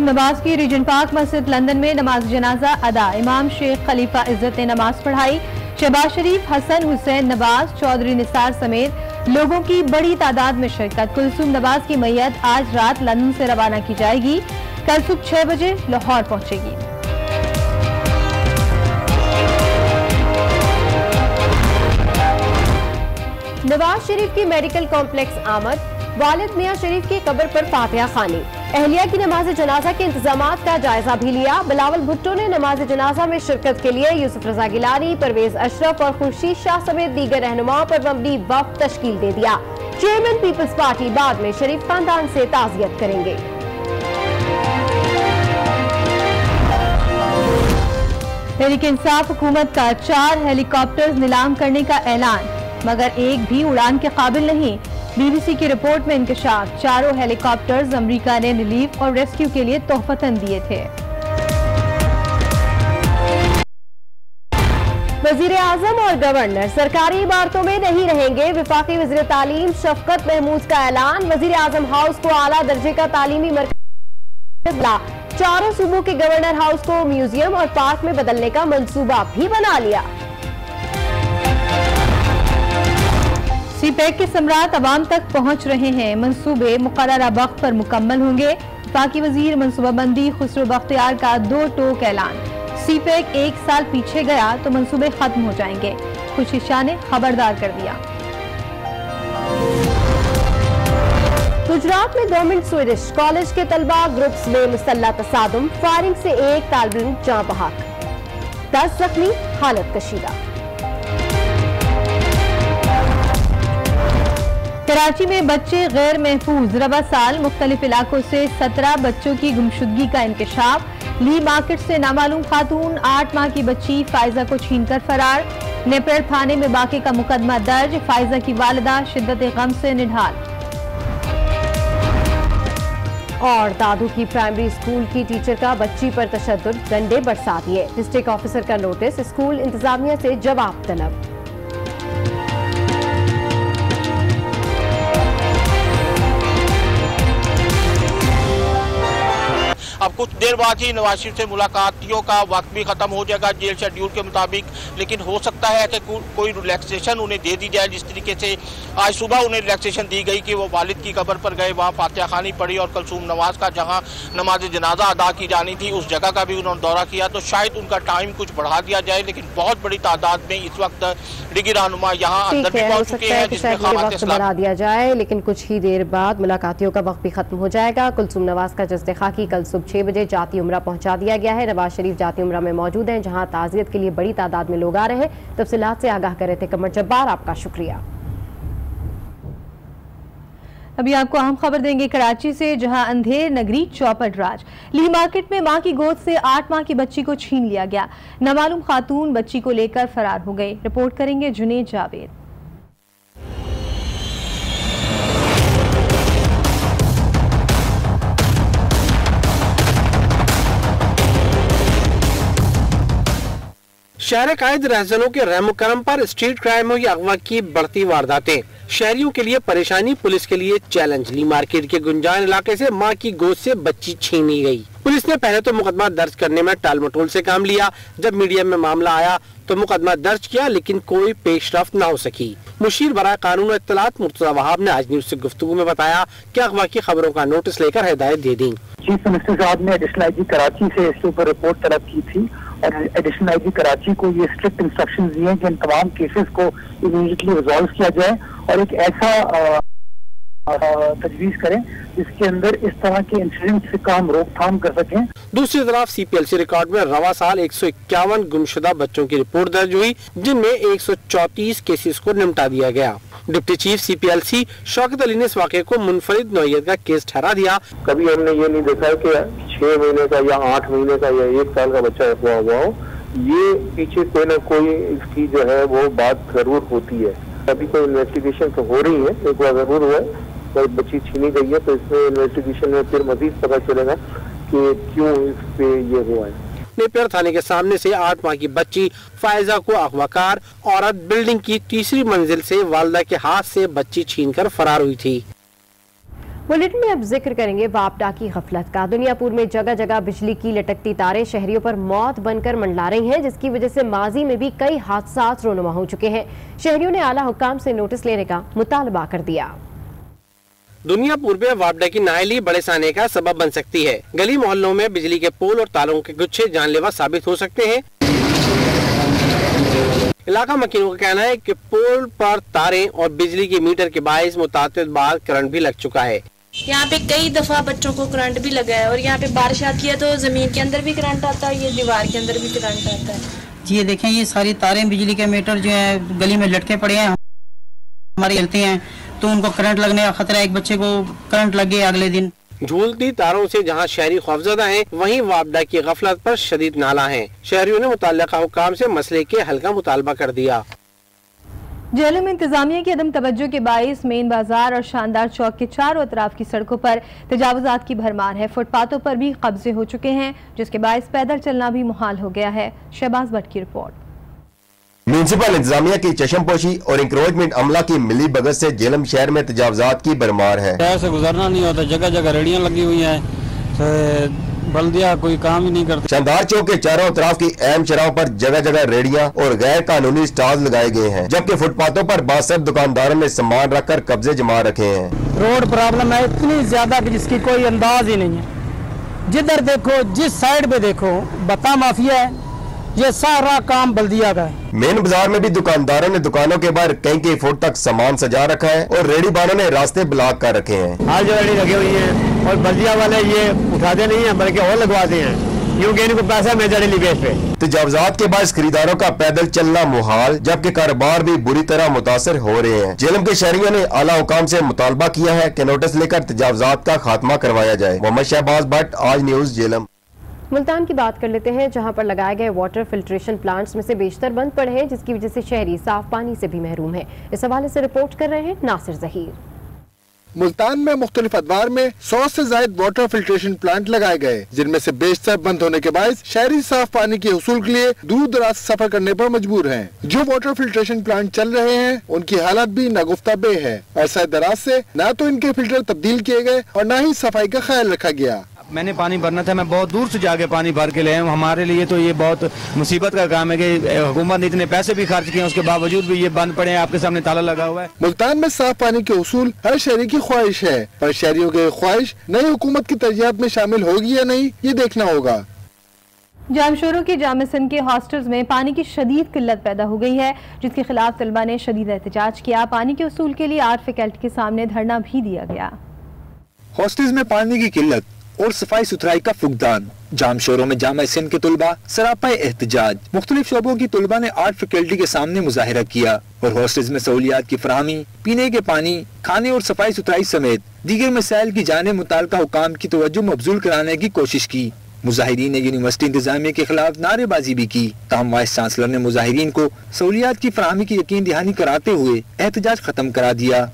कुलसूम नवाज की reagent park मस्जिद London में नमाज जनाजा अदा। इमाम शेख खलीफा इज्जत ने नमाज पढ़ाई। शहबाज शरीफ, हसन हुसैन नवाज, चौधरी निसार समेत लोगों की बड़ी तादाद में शिरकत। कुलसूम नवाज की मैयत आज रात लंदन से रवाना की जाएगी। कल सुबह 6 बजे लाहौर पहुंचेगी। नवाज शरीफ की मेडिकल कॉम्प्लेक्स आमद। वालिद मियां शरीफ की कब्र पर फातिहा खानी। अहलिया की नमाज जनाजा के इंतजामात का जायजा भी लिया। बिलावल भुट्टो ने नमाज जनाजा में शिरकत के लिए यूसुफ रजा गिलानी, परवेज अशरफ और खुर्शीद शाह समेत दीगर रहनुमाओं पर मबनी वफ़द तश्कील दे दिया। चेयरमैन पीपल्स पार्टी बाद में शरीफ खानदान से ताज़ियत करेंगे। तहरीक इंसाफ हुकूमत का 4 हेलीकॉप्टर्स नीलाम करने का ऐलान, मगर एक भी उड़ान के काबिल नहीं। बीबीसी की रिपोर्ट में इंकशाफ, चारों हेलीकॉप्टर्स अमेरिका ने रिलीफ और रेस्क्यू के लिए तोहफतन दिए थे। वजीर आजम और गवर्नर सरकारी इमारतों में नहीं रहेंगे। वफाकी वजीर तालीम शफकत महमूद का ऐलान। वजीर आजम हाउस को आला दर्जे का तालीमी मरकज। चारों सूबों के गवर्नर हाउस को म्यूजियम और पार्क में बदलने का मंसूबा भी बना लिया। सीपैक के सम्राट अवाम तक पहुंच रहे हैं। मंसूबे मुकर्ररा वक्त पर मुकम्मल होंगे। वफाकी वजीर मनसूबाबंदी खुसरो बख्तियार का 2 टोक ऐलान। सीपैक 1 साल पीछे गया तो मंसूबे खत्म हो जाएंगे। खुर्शीद शाह ने खबरदार कर दिया। गुजरात में गवर्नमेंट स्वीडिश कॉलेज के तलबा ग्रुप्स में मुसल्ला तसादुम। फायरिंग से 1 तालिब इल्म जाँ बहक, 10 जख्मी, हालत कशीदा। कराची में बच्चे गैर महफूज। रवा साल मुख्तलिफ इलाकों से 17 बच्चों की गुमशुदगी का इंकशाफ। ली मार्केट से नामालूम खातून 8 माह की बच्ची फायजा को छीनकर फरार। नेपरेल थाने में बाकी का मुकदमा दर्ज। फायजा की वालिदा शिद्दत गम से निढाल। और दादू की प्राइमरी स्कूल की टीचर का बच्ची पर तशद्दुद, डंडे बरसा दिए। डिस्ट्रिक्ट ऑफिसर का नोटिस, स्कूल इंतजामिया से जवाब तलब। अब कुछ देर बाद ही नवाज शरीफ से मुलाकातियों का वक्त भी खत्म हो जाएगा जेल शेड्यूल के मुताबिक, लेकिन हो सकता है कि कोई रिलैक्सेशन उन्हें दे दी जाए। जिस तरीके से आज सुबह उन्हें रिलैक्सेशन दी गई कि वो वालिद की कब्र पर गए, वहाँ फातिहा खानी पड़ी और कुलसूम नवाज का जहाँ नमाज जनाजा अदा की जानी थी उस जगह का भी उन्होंने दौरा किया। तो शायद उनका टाइम कुछ बढ़ा दिया जाए, लेकिन बहुत बड़ी तादाद में इस वक्त डिगी रहनुमा यहाँ अंदर भी पहुँच चुके हैं, जिसमें वक्त बढ़ा दिया जाए। लेकिन कुछ ही देर बाद मुलाकातियों का वक्त भी खत्म हो जाएगा। कुलसूम नवाज का जस्द खाकी कल सुबह 6 बजे जाती उम्रा पहुंचा दिया गया है। नवाज शरीफ जाती उम्रा में मौजूद हैं, जहां ताजियत के लिए बड़ी तादाद में लोग आ रहे हैं। तफसीलात से आगाह कर रहे थे कमर जब्बार, आपका शुक्रिया। अभी आपको अहम खबर देंगे कराची से, जहां अंधेर नगरी चौपट राज। ली मार्केट में मां की गोद से 8 माह की बच्ची को छीन लिया गया। नामालूम खातून बच्ची को लेकर फरार हो गई। रिपोर्ट करेंगे जुनेद जावेद। शहर कायद रहजनों के रहमो करम पर स्ट्रीट क्राइम या अगवा की बढ़ती वारदातें शहरियों के लिए परेशानी, पुलिस के लिए चैलेंज। ली मार्केट के गुंजान इलाके से मां की गोद से बच्ची छीनी गई। पुलिस ने पहले तो मुकदमा दर्ज करने में टाल मटोल से काम लिया। जब मीडिया में मामला आया तो मुकदमा दर्ज किया, लेकिन कोई पेशरफ्त न हो सकी। मुशीर बराए कानून और इत्तलात मुर्तजा वहाब ने आज न्यूज से गुफ्तगू में बताया कि अगवा की खबरों का नोटिस लेकर हिदायत दे दी। चीफ मिनिस्टर साहब ने एडिशनल आईजी कराची से इसके ऊपर रिपोर्ट तलब की थी और एडिशनल आईजी कराची को ये स्ट्रिक्ट इंस्ट्रक्शन दिए हैं कि इन तमाम केसेस को इमीडिएटली रिजॉल्व किया जाए और एक ऐसा तजवीज करें जिसके अंदर इस तरह के इंसिडेंट से काम रोकथाम कर सकें। दूसरी तरफ CPLC रिकॉर्ड में रवा साल 151 गुमशुदा बच्चों की रिपोर्ट दर्ज हुई, जिनमें 134 केसेस को निपटा दिया गया। Deputy chief CPLC Shaukat Ali ने इस वाक़े को मुनफरिद नौइयत का केस ठहरा दिया। कभी हमने ये नहीं देखा कि 6 महीने का या 8 महीने का या 1 साल का बच्चा हुआ हो। ये पीछे कोई न कोई इसकी जो है वो बात जरूर होती है। अभी कोई इन्वेस्टिगेशन तो हो रही है, एक बार जरूर हुआ है, कोई बच्ची छीनी गई है, तो इसमें इन्वेस्टिगेशन में फिर मजीद पता चलेगा कि क्यों इस पे ये हुआ है। नेपियर थाने के सामने से 8 माह की बच्ची फायजा को अगवाकार औरत बिल्डिंग की तीसरी मंजिल से वालिदा के हाथ से बच्ची छीनकर फरार हुई थी। बुलेटिन में अब जिक्र करेंगे वापडा की गफलत का। दुनियापुर में जगह जगह बिजली की लटकती तारें शहरियों पर मौत बनकर मंडला रही हैं, जिसकी वजह से माजी में भी कई हादसा रोनुमा हो चुके हैं। शहरियों ने आला हुक्काम से नोटिस लेने का मुतालबा कर दिया। दुनियापुर में वापडा की नाअहली बड़े साने का सबब बन सकती है। गली मोहल्लों में बिजली के पोल और तारों के गुच्छे जानलेवा साबित हो सकते हैं। इलाका मकीनों का कहना है कि पोल पर तारें और बिजली के मीटर के बायस मुतातिद बार करंट भी लग चुका है। यहाँ पे कई दफा बच्चों को करंट भी लगा है और यहाँ पे बारिश आती है तो जमीन के अंदर भी करंट आता है, ये दीवार के अंदर भी करंट आता है। जी ये देखें, ये सारी तारें बिजली के मीटर जो है गली में लटके पड़े हैं, हमारे चलते हैं तो उनको करंट लगने का खतरा है। एक बच्चे को करंट लग गया अगले दिन। झूलती तारों से जहां शहरी खौफजदा हैं, वहीं वापडा की गफलत पर शदीद नाला है। शहरियों ने मुतल्लिका हुक्काम से मसले के हल का मुतालबा कर दिया। जेलों में इंतजामिया की अदम तवज्जो के बाइस मेन बाजार और शानदार चौक के चारों अतराफ की सड़कों पर तजावुजात की भरमार है। फुटपाथों पर भी कब्जे हो चुके हैं, जिसके बाइस पैदल चलना भी मुहाल हो गया है। शहबाज भट्ट की रिपोर्ट। म्यूनिसिपल इंतजामिया की चशमपोशी और इंक्रोचमेंट अमला की मिली भगत से जेलम शहर में तजावुजात की भरमार है। शहर से गुजरना नहीं होता, जगह जगह रेडियां लगी हुई हैं, बल्दिया कोई काम ही नहीं करता। शानदार चौक के चारों तरफ की अहम शराहों पर जगह जगह रेडियां और गैर कानूनी स्टॉल लगाए गए हैं, जबकि फुटपाथों पर बासर दुकानदारों ने सामान रखकर कब्जे जमा रखे हैं। रोड प्रॉब्लम है इतनी ज्यादा कि जिसकी कोई अंदाज ही नहीं है। जिधर देखो, जिस साइड पे देखो, बता माफिया है, ये सारा काम बल्दिया का है। मेन बाजार में भी दुकानदारों ने दुकानों के बाहर कई फुट तक सामान सजा रखा है और रेडी बानों ने रास्ते ब्लॉक कर रखे हैं। हर जगह रेडी लगी हुई है और बल्दिया वाले ये उठाते नहीं है बल्कि और लगवाते हैं, क्योंकि इनको पैसा मिल जाए बेस पे। तजावुजात के बाद खरीदारों का पैदल चलना मुहाल, जबकि कारोबार भी बुरी तरह मुतासर हो रहे हैं। जेलम के शहरियों ने आला हुकाम से मुतालबा किया है कि नोटिस लेकर तजावुजात का खात्मा करवाया जाए। मोहम्मद शहबाज भट्ट, आज न्यूज, जेलम। मुल्तान की बात कर लेते हैं, जहां पर लगाए गए वाटर फिल्ट्रेशन प्लांट्स में से बेशतर बंद पड़े हैं, जिसकी वजह से शहरी साफ पानी से भी महरूम है। इस हवाले से रिपोर्ट कर रहे हैं नासिर जहीर। मुल्तान में मुख्तलिफ अदवार में 100 से ज्यादा वाटर फिल्ट्रेशन प्लांट लगाए गए, जिनमें से बेशतर बंद होने के बायस शहरी साफ पानी के हुसूल के लिए दूर दराज सफर करने पर मजबूर हैं। जो वाटर फिल्ट्रेशन प्लांट चल रहे हैं, उनकी हालत भी नागुफ्ता बे है। अरसा दराज से न तो इनके फिल्टर तब्दील किए गए और न ही सफाई का ख्याल रखा गया। मैंने पानी भरना था, मैं बहुत दूर से जाके पानी भर के ले आया हूं। हमारे लिए तो ये बहुत मुसीबत का काम है कि हुकूमत ने इतने पैसे भी खर्च किए, उसके बावजूद भी ये बंद पड़े हैं। आपके सामने ताला लगा हुआ है। मुल्तान में साफ पानी के उसूल हर शहरी की ख्वाहिश है, पर शहरियों की ख्वाहिश नई हुकूमत की तरजीहात में शामिल होगी या नहीं, ये देखना होगा। जामशोरों के जामे सिंध के हॉस्टल्स में पानी की शदीद किल्लत पैदा हो गई है, जिसके खिलाफ तलबा ने शदीद एहतजाज किया। पानी के उसूल के लिए आर्ट फैकल्टी के सामने धरना भी दिया गया। हॉस्टल्स में पानी की किल्लत और सफाई सुथराई का फुकदान, जामशोरों में जामा सिंध के तुलबा सरापा एहतजाज। मुख्तलिफ शोबों की तुलबा ने आर्ट फैकल्टी के सामने मुजाहिरा किया और हॉस्टल्स में सहूलियात की फराहमी, पीने के पानी, खाने और सफाई सुथराई समेत दीगर मसाइल की जाने मुताल्लिका हुकाम की तवज्जो मबजूल कराने की कोशिश की। मुजाहिरीन ने यूनिवर्सिटी इंतजामिया के खिलाफ नारेबाजी भी की। ताहम वाइस चांसलर ने मुजाहिरीन को सहूलियात की फराहमी की यकीन दहानी कराते हुए एहतजाज खत्म करा दिया।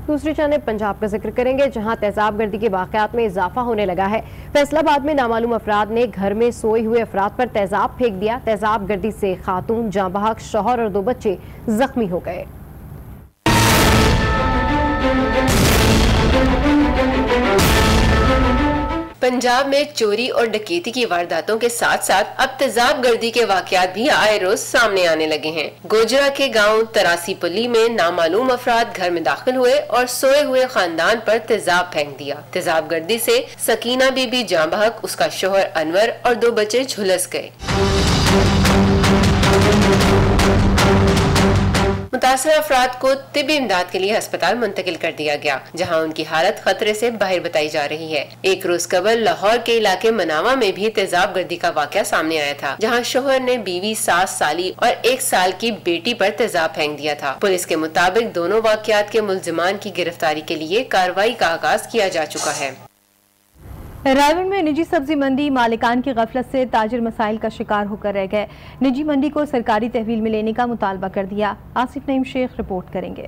दूसरी जानिब पंजाब का जिक्र करेंगे, जहां तेजाब गर्दी के वाकयात में इजाफा होने लगा है। फैसलाबाद में नामालूम अफराद ने घर में सोए हुए अफराद पर तेजाब फेंक दिया। तेजाब गर्दी से खातून, जाँ बहक, शौहर और 2 बच्चे जख्मी हो गए। पंजाब में चोरी और डकैती की वारदातों के साथ साथ अब तेजाब गर्दी के वाकयात भी आए रोज सामने आने लगे हैं। गोजरा के गांव तरासी पुली में नामालूम अफराद घर में दाखिल हुए और सोए हुए खानदान पर तेजाब फेंक दिया। तेजाब गर्दी से सकीना बीबी जाँ बहक, उसका शोहर अनवर और 2 बच्चे झुलस गए। मुतासर अफराद को तिब्बी इमदाद के लिए अस्पताल मुंतकिल कर दिया गया, जहां उनकी हालत खतरे से बाहर बताई जा रही है। एक रोज कबल लाहौर के इलाके मनावा में भी तेजाब गर्दी का वाकया सामने आया था, जहां शोहर ने बीवी, सास, साली और 1 साल की बेटी पर तेजाब फेंक दिया था। पुलिस के मुताबिक दोनों वाकयात के मुल्जिमान की गिरफ्तारी के लिए कार्रवाई का आगाज किया जा चुका है। रायवन में निजी सब्जी मंडी मालिकान की गफलत से ताजिर मसाइल का शिकार होकर रह गए। निजी मंडी को सरकारी तहवील में लेने का मुतालबा कर दिया। आसिफ नईम शेख रिपोर्ट करेंगे।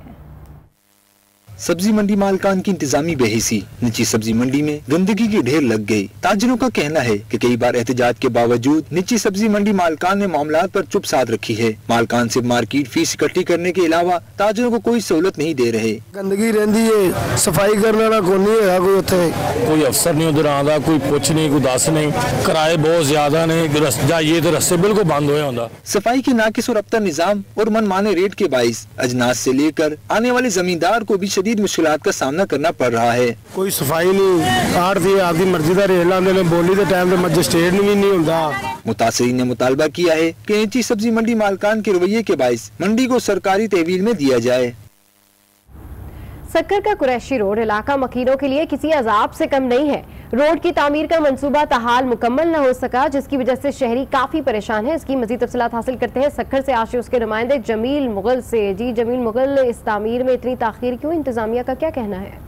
सब्जी मंडी मालकान की इंतजामी बेहिसी। निजी सब्जी मंडी में गंदगी की ढेर लग गई। ताजरों का कहना है कि कई बार एहतजाज के बावजूद निजी सब्जी मंडी मालकान ने मामलात पर चुप साध रखी है। मालकान से मार्केट फीस इकट्ठी करने के अलावा ताजरों को कोई सहूलत नहीं दे रहे। गंदगी रहती है, सफाई करने वाला कोई अफसर नहीं उधर आता, कोई कुछ नहीं, कोई दस नहीं, किराए बहुत ज्यादा ने, ये तो रस्ते बिल्कुल बंद हुए होता। सफाई के नाकिस और रफ्ता निजाम और मनमाने रेट के बाइस अजनास से लेकर आने वाले जमींदार को भी शदीद मुश्किलात का सामना करना पड़ रहा है। कोई सफाई नहीं, आड़ती आपकी मर्जी का रेट लाते ने, बोली के टाइम पे मजिस्ट्रेट भी नहीं होता। मुतासरीन ने मुतालबा किया है कि निजी सब्जी मंडी मालकान के रवैये के बाइस मंडी को सरकारी तहवील में दिया जाए। सक्कर का कुरैशी रोड इलाका मकीनों के लिए किसी अजाब से कम नहीं है। रोड की तामीर का मंसूबा ताहाल मुकम्मल न हो सका, जिसकी वजह से शहरी काफी परेशान है। इसकी मजीद तफसीलात हासिल करते हैं सक्कर से आशी उसके नुमाइंदे जमील मुगल से। जी जमील मुगल, इस तामीर में इतनी ताखीर क्यों, इंतजामिया का क्या कहना है?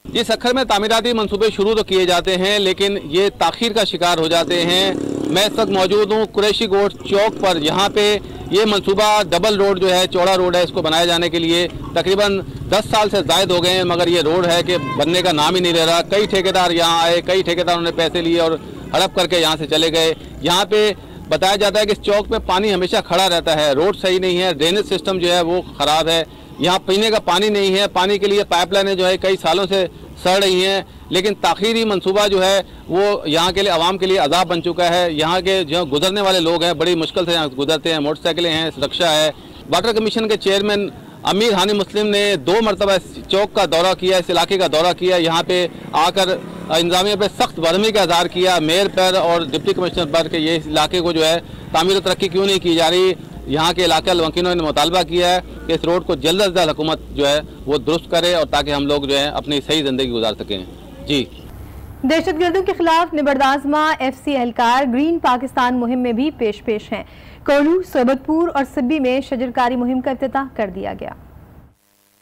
ये सक्खर में तामीराती मंसूबे शुरू तो किए जाते हैं लेकिन ये ताखीर का शिकार हो जाते हैं। मैं इस वक्त मौजूद हूँ कुरैशी गोट चौक पर। यहाँ पे ये मंसूबा डबल रोड जो है, चौड़ा रोड है, इसको बनाए जाने के लिए तकरीबन 10 साल से ज़ायद हो गए हैं, मगर ये रोड है कि बनने का नाम ही नहीं ले रहा। कई ठेकेदार यहाँ आए, कई ठेकेदारों ने पैसे लिए और हड़प करके यहाँ से चले गए। यहाँ पे बताया जाता है कि इस चौक पे पानी हमेशा खड़ा रहता है, रोड सही नहीं है, ड्रेनेज सिस्टम जो है वो ख़राब है, यहाँ पीने का पानी नहीं है, पानी के लिए पाइपलाइनें जो है कई सालों से सड़ रही हैं। लेकिन ताखीरी मंसूबा जो है वो यहाँ के लिए, आवाम के लिए अजाब बन चुका है। यहाँ के जो गुजरने वाले लोग हैं बड़ी मुश्किल से यहाँ गुजरते हैं, मोटरसाइकिलें हैं, रक्षा है। वाटर कमीशन के चेयरमैन अमीर हानी मुस्लिम ने 2 मरतबा इस चौक का दौरा किया, इस इलाके का दौरा किया, यहाँ पे आकर इंतजामिया पे सख्त बरहमी का इज़हार किया मेयर पर और डिप्टी कमिश्नर पर कि ये इस इलाके को जो है तामीर और तरक्की क्यों नहीं की जा रही। यहाँ के इलाके वकीलों ने मुतालबा किया है कि इस रोड को जल्द से जल्द हुकूमत जो है वो दुरुस्त करे और ताकि हम लोग जो है अपनी सही ज़िंदगी गुजार सकें। जी, दहशतगर्दों के खिलाफ निबर्दाजमा FC एहलकार ग्रीन पाकिस्तान मुहिम में भी पेश हैं। कोलू, सोबतपुर और सिब्बी में शजरकारी मुहिम का इफ्तिताह कर दिया गया।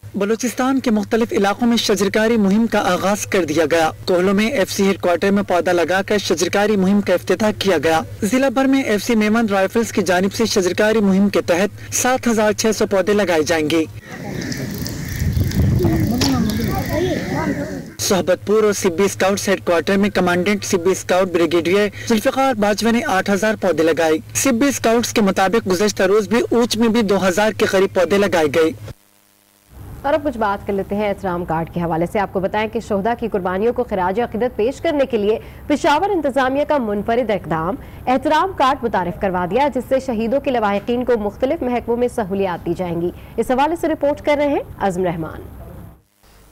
बलूचिस्तान के मुख्तलिफ इलाकों में शजरकारी मुहिम का आगाज कर दिया गया। कोहलों में FC हेडक्वार्टर में पौधा लगाकर शजरकारी मुहिम का इफ्तिताह किया गया। जिला भर में FC मेमन राइफल्स की जानिब से शजरकारी मुहिम के तहत 7600 पौधे लगाए जाएंगे। सोहबतपुर और सिब्बी स्काउट्स हेडक्वार्टर में commandant Sibi scout brigadier Zulfiqar Bajwa ने 8000 पौधे लगाए। सिब्बी स्काउट्स के मुताबिक गुज़श्ता रोज भी ऊंच में भी 2000 के करीब पौधे लगाए गए। और अब कुछ बात कर लेते हैं एहतराम कार्ड के हवाले से। आपको बताएं कि शोहदा की कुर्बानियों को खिराज अकीदत पेश करने के लिए पेशावर इंतजामिया का मुनफरिद इक़दाम एहतराम कार्ड मुतारिफ करवा दिया, जिससे शहीदों के लवाहिकीन को मुख्तलिफ महकमों में सहूलियात दी जाएंगी। इस हवाले से रिपोर्ट कर रहे हैं आज़म रहमान।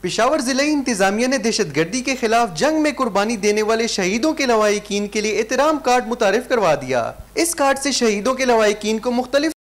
पेशावर जिला इंतजामिया ने दहशतगर्दी के खिलाफ जंग में कुर्बानी देने वाले शहीदों के लवाहिकीन के लिए एहतराम कार्ड मुतारिफ करवा दिया। इस कार्ड से शहीदों के लवाहिकीन को मुख्तलिफ